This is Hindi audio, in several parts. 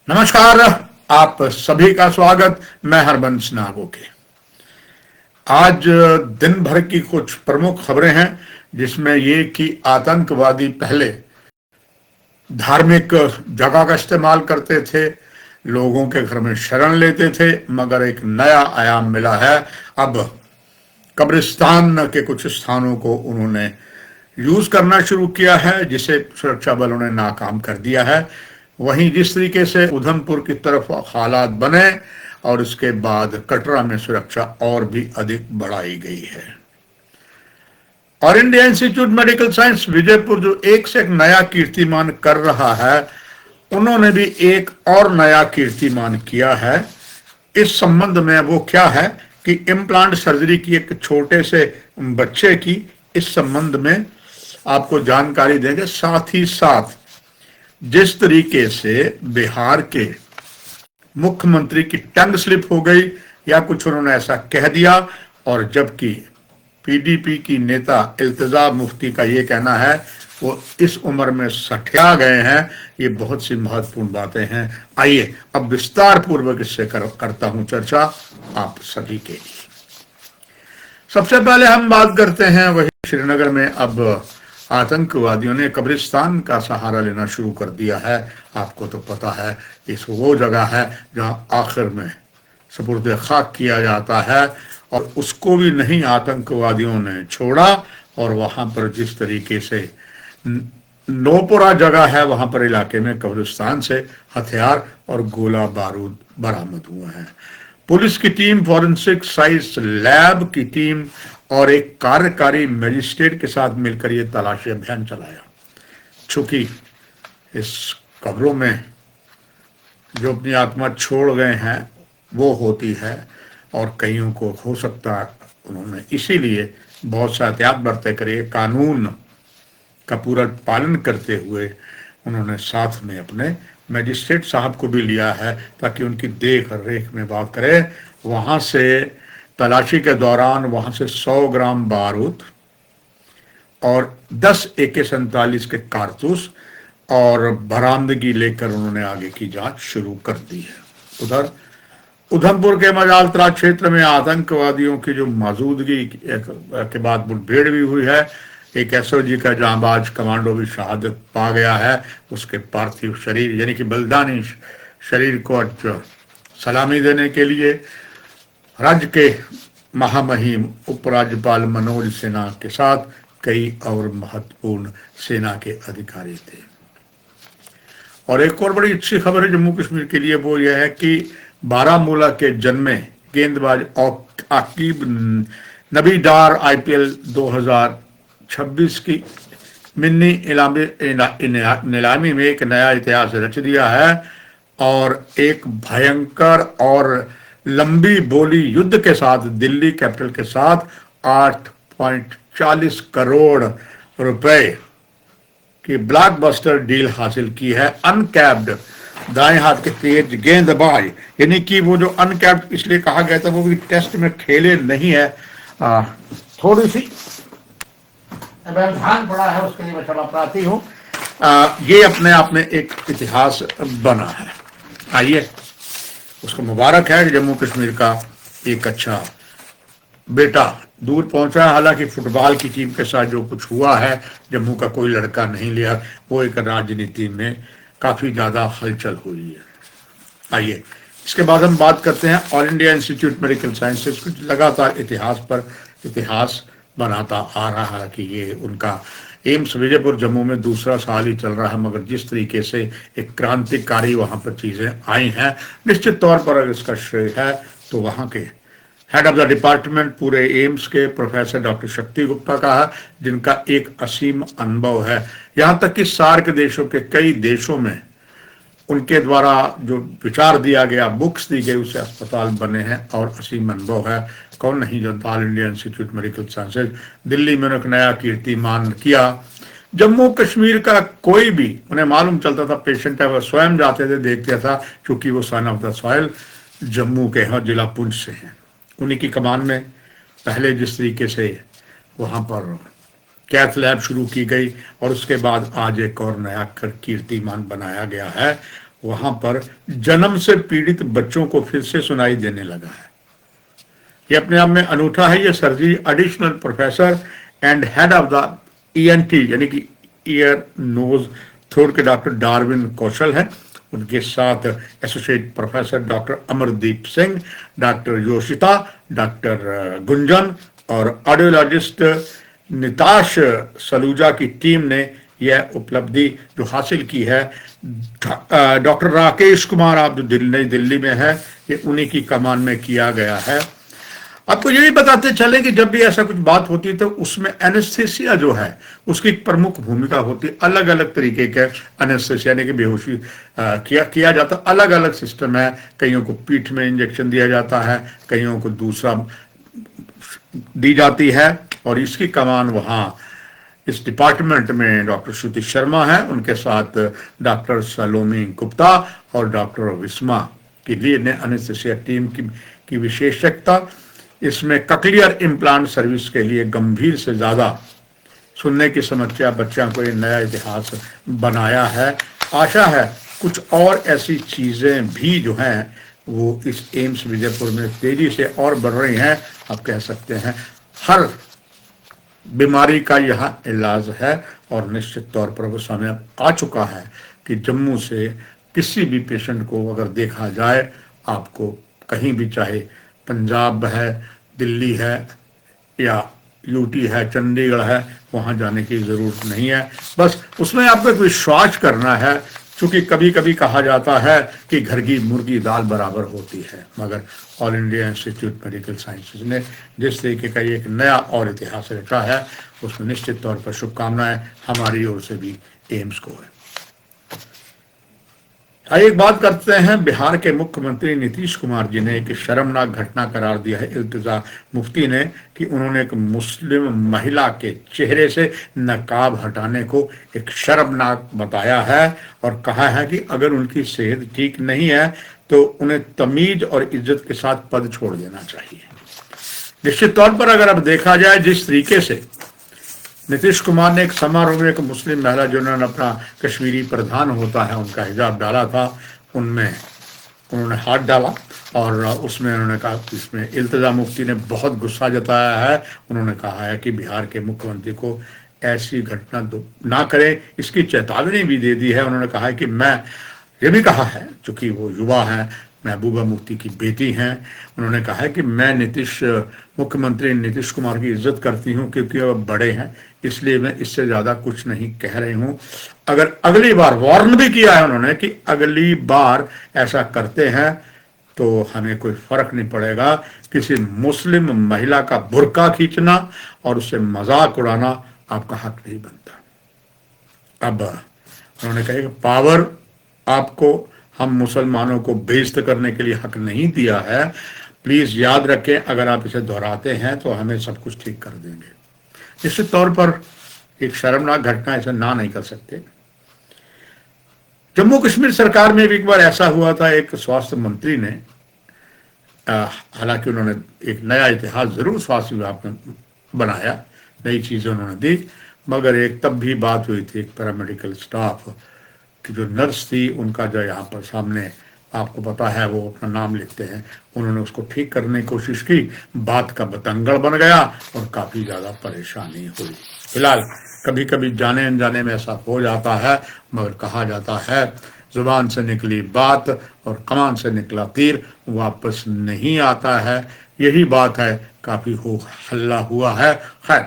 नमस्कार। आप सभी का स्वागत। मैं हरबंस नागो के। आज दिन भर की कुछ प्रमुख खबरें हैं, जिसमें ये कि आतंकवादी पहले धार्मिक जगह का इस्तेमाल करते थे, लोगों के घर में शरण लेते थे, मगर एक नया आयाम मिला है। अब कब्रिस्तान के कुछ स्थानों को उन्होंने यूज करना शुरू किया है, जिसे सुरक्षा बलों ने नाकाम कर दिया है। वहीं जिस तरीके से उधमपुर की तरफ हालात बने और इसके बाद कटरा में सुरक्षा और भी अधिक बढ़ाई गई है। और India institute medical science Vijaypur जो एक से एक नया कीर्तिमान कर रहा है, उन्होंने भी एक और नया कीर्तिमान किया है। इस संबंध में वो क्या है कि इम्प्लांट सर्जरी की एक छोटे से बच्चे की, इस संबंध में आपको जानकारी देंगे। साथ ही साथ जिस तरीके से बिहार के मुख्यमंत्री की टंग स्लिप हो गई या कुछ उन्होंने ऐसा कह दिया, और जबकि पीडीपी की नेता इल्तिजा मुफ्ती का ये कहना है वो इस उम्र में सठिया गए हैं। ये बहुत सी महत्वपूर्ण बातें हैं। आइए अब विस्तार पूर्वक इससे करता हूं चर्चा आप सभी के लिए। सबसे पहले हम बात करते हैं वही श्रीनगर में अब आतंकवादियों ने कब्रिस्तान का सहारा लेना शुरू कर दिया है। आपको तो पता है इस वो जगह है जहां आखिर में सुपुर्द खाक किया जाता है, और उसको भी नहीं आतंकवादियों ने छोड़ा। और वहां पर जिस तरीके से नोपुरा जगह है, वहां पर इलाके में कब्रिस्तान से हथियार और गोला बारूद बरामद हुए हैं। पुलिस की टीम, फॉरेंसिक साइंस लैब की टीम और एक कार्यकारी मजिस्ट्रेट के साथ मिलकर यह तलाशी अभियान चलाया। चूंकि इस कब्रों में जो अपनी आत्मा छोड़ गए हैं वो होती है, और कईयों को हो सकता है उन्होंने इसीलिए बहुत सा एहतियात बरते करिए, कानून का पूरा पालन करते हुए उन्होंने साथ में अपने मजिस्ट्रेट साहब को भी लिया है ताकि उनकी देख रेख में बात करें। वहां से तलाशी के दौरान वहां से 100 ग्राम बारूद और 10 AK-47 के कारतूस और बरामदगी लेकर उन्होंने आगे की जांच शुरू कर दी है। उधर उधमपुर के मजालतरा क्षेत्र में आतंकवादियों की जो मौजूदगी के बाद मुठभेड़ भी हुई है। एक SOG का जांबाज कमांडो भी शहादत पा गया है। उसके पार्थिव शरीर यानी कि बलिदानी शरीर को आज सलामी देने के लिए राज्य के महामहिम उपराज्यपाल मनोज सिन्हा के साथ कई और महत्वपूर्ण सेना के अधिकारी थे। और एक और बड़ी अच्छी खबर है जम्मू कश्मीर के लिए, वो यह है कि बारामूला के जन्मे गेंदबाज आकिब नबी डार IPL 2026 की मिनी नीलामी में एक नया इतिहास रच दिया है, और एक भयंकर और लंबी बोली युद्ध के साथ दिल्ली कैपिटल के साथ 8.40 करोड़ रुपए की ब्लॉकबस्टर डील हासिल की है। अनकैप्ड दाएं हाथ के तेज गेंदबाज, यानी कि वो जो अनकैप्ड इसलिए कहा गया था वो भी टेस्ट में खेले नहीं है। थोड़ी सी व्यवधान पड़ा है, उसके लिए मैं क्षमा प्रार्थी हूँ। ये अपने आप में एक इतिहास बना है। आइए उसको मुबारक है कि जम्मू कश्मीर का एक अच्छा बेटा दूर पहुंचा है। हालांकि फुटबॉल की टीम के साथ जो कुछ हुआ है, जम्मू का कोई लड़का नहीं लिया, वो एक राजनीति में काफी ज्यादा हलचल हुई है। आइए इसके बाद हम बात करते हैं all India institute medical sciences, कुछ लगातार इतिहास पर इतिहास बनाता आ रहा है कि ये उनका एम्स विजयपुर जम्मू में दूसरा साल ही चल रहा है, मगर जिस तरीके से एक क्रांतिकारी वहां पर चीजें आई हैं, निश्चित तौर पर अगर इसका श्रेय है तो वहां के हेड ऑफ द डिपार्टमेंट पूरे एम्स के प्रोफेसर डॉक्टर शक्ति गुप्ता का है, जिनका एक असीम अनुभव है। यहां तक कि सार्क देशों के कई देशों में उनके द्वारा जो विचार दिया गया, बुक्स दी गई, उससे अस्पताल बने हैं और असीम अनुभव है। कौन नहीं जानता all India institute medical sciences. Delhi में उन्होंने नया कीर्तिमान किया। जम्मू कश्मीर का कोई भी उन्हें मालूम चलता था पेशेंट है, वह स्वयं जाते थे, देखते था, क्योंकि वो son of the soil Jammu के हैं, जिला पुंछ से हैं। उन्हीं की कमान में पहले जिस तरीके से वहाँ पर कैथ लैब शुरू की गई और उसके बाद आज एक और नया कीर्तिमान बनाया गया है, वहां पर जन्म से पीड़ित बच्चों को फिर से सुनाई देने लगा है। ये अपने आप में अनूठा है। ये surgery additional professor and head of the ENT यानी कि ईयर नोज थ्रोट के डॉक्टर डार्विन कौशल है। उनके साथ associate professor doctor Amardeep Singh, doctor Yoshita, doctor Gunjan और ऑडियोलॉजिस्ट निताश सलूजा की टीम ने यह उपलब्धि जो हासिल की है। डॉक्टर राकेश कुमार आप जो नई दिल्ली में है, ये उन्हीं की कमान में किया गया है। आपको ये भी बताते चले कि जब भी ऐसा कुछ बात होती है तो उसमें एनेस्थेसिया जो है उसकी एक प्रमुख भूमिका होती है। अलग अलग तरीके के एनेस्थेसिया यानी कि बेहोशी किया जाता, अलग अलग सिस्टम है। कईयों को पीठ में इंजेक्शन दिया जाता है, कईयों को दूसरा दी जाती है, और इसकी कमान वहाँ इस डिपार्टमेंट में डॉक्टर श्रुति शर्मा है, उनके साथ डॉक्टर सलोमी गुप्ता और डॉक्टर विस्मा के लिए एनेस्थेसिया टीम की विशेषज्ञता। इसमें कक्लियर इम्प्लांट सर्विस के लिए गंभीर से ज्यादा सुनने की समस्या बच्चों को एक नया इतिहास बनाया है। आशा है कुछ और ऐसी चीजें भी जो हैं वो इस एम्स विजयपुर में तेजी से और बढ़ रही हैं। आप कह सकते हैं हर बीमारी का यह इलाज है, और निश्चित तौर पर वो समय आ चुका है कि जम्मू से किसी भी पेशेंट को अगर देखा जाए, आपको कहीं भी, चाहे पंजाब है, दिल्ली है या यूटी है, चंडीगढ़ है, वहाँ जाने की ज़रूरत नहीं है। बस उसमें आपको एक विश्वास करना है। चूँकि कभी कभी कहा जाता है कि घर की मुर्गी दाल बराबर होती है, मगर all India institute medical sciences ने जिस तरीके का एक नया और इतिहास रचा है, उसमें निश्चित तौर पर शुभकामनाएं हमारी ओर से भी एम्स को है। आइए एक बात करते हैं। बिहार के मुख्यमंत्री नीतीश कुमार जी ने एक शर्मनाक घटना करार दिया है इल्तिजा मुफ्ती ने कि उन्होंने एक मुस्लिम महिला के चेहरे से नकाब हटाने को एक शर्मनाक बताया है, और कहा है कि अगर उनकी सेहत ठीक नहीं है तो उन्हें तमीज और इज्जत के साथ पद छोड़ देना चाहिए। निश्चित तौर पर अगर अब देखा जाए जिस तरीके से नीतीश कुमार ने एक समारोह में एक मुस्लिम महिला जिन्होंने अपना कश्मीरी प्रधान होता है उनका हिजाब डाला था, उनमें उन्होंने हाथ डाला, और उसमें उन्होंने कहा, इसमें इल्तिजा मुफ्ती ने बहुत गुस्सा जताया है। उन्होंने कहा है कि बिहार के मुख्यमंत्री को ऐसी घटना ना करें, इसकी चेतावनी भी दे दी है। उन्होंने कहा है कि मैं ये भी कहा है, चूंकि वो युवा हैं, महबूबा मुफ्ती की बेटी हैं, उन्होंने कहा है कि मैं मुख्यमंत्री नीतीश कुमार की इज्जत करती हूं क्योंकि वो बड़े हैं, इसलिए मैं इससे ज़्यादा कुछ नहीं कह रही हूं। अगर अगली बार वार्न भी किया है उन्होंने कि अगली बार ऐसा करते हैं तो हमें कोई फर्क नहीं पड़ेगा। किसी मुस्लिम महिला का बुर्का खींचना और उससे मजाक उड़ाना आपका हक नहीं बनता। अब उन्होंने कहा कि पावर आपको हम मुसलमानों को बेइज्जत करने के लिए हक नहीं दिया है। प्लीज याद रखें, अगर आप इसे दोहराते हैं तो हमें सब कुछ ठीक कर देंगे। निश्चित तौर पर एक शर्मनाक घटना, इसे ना नहीं कर सकते। जम्मू कश्मीर सरकार में भी एक बार ऐसा हुआ था, एक स्वास्थ्य मंत्री ने, हालांकि उन्होंने एक नया इतिहास जरूर स्वास्थ्य विभाग में बनाया, नई चीजें उन्होंने दी, मगर एक तब भी बात हुई थी, एक पैरामेडिकल स्टाफ की जो नर्स थी, उनका जो यहाँ पर सामने आपको पता है वो अपना नाम लिखते हैं, उन्होंने उसको ठीक करने की कोशिश की, बात का बतंगड़ बन गया और काफी ज्यादा परेशानी हुई। फिलहाल कभी कभी जाने अनजाने में ऐसा हो जाता है, मगर कहा जाता है जुबान से निकली बात और कमान से निकला तीर वापस नहीं आता है। यही बात है, काफी हो हल्ला हुआ है। खैर,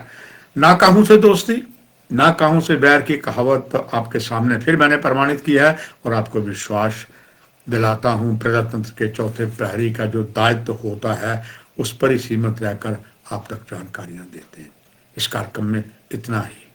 ना कहूं से दोस्ती ना कहूं से बैर की कहावत आपके सामने फिर मैंने प्रमाणित किया है, और आपको विश्वास दिलाता हूं प्रजातंत्र के चौथे प्रहरी का जो दायित्व होता है उस पर ही सीमित रहकर आप तक जानकारियां देते हैं। इस कार्यक्रम में इतना ही।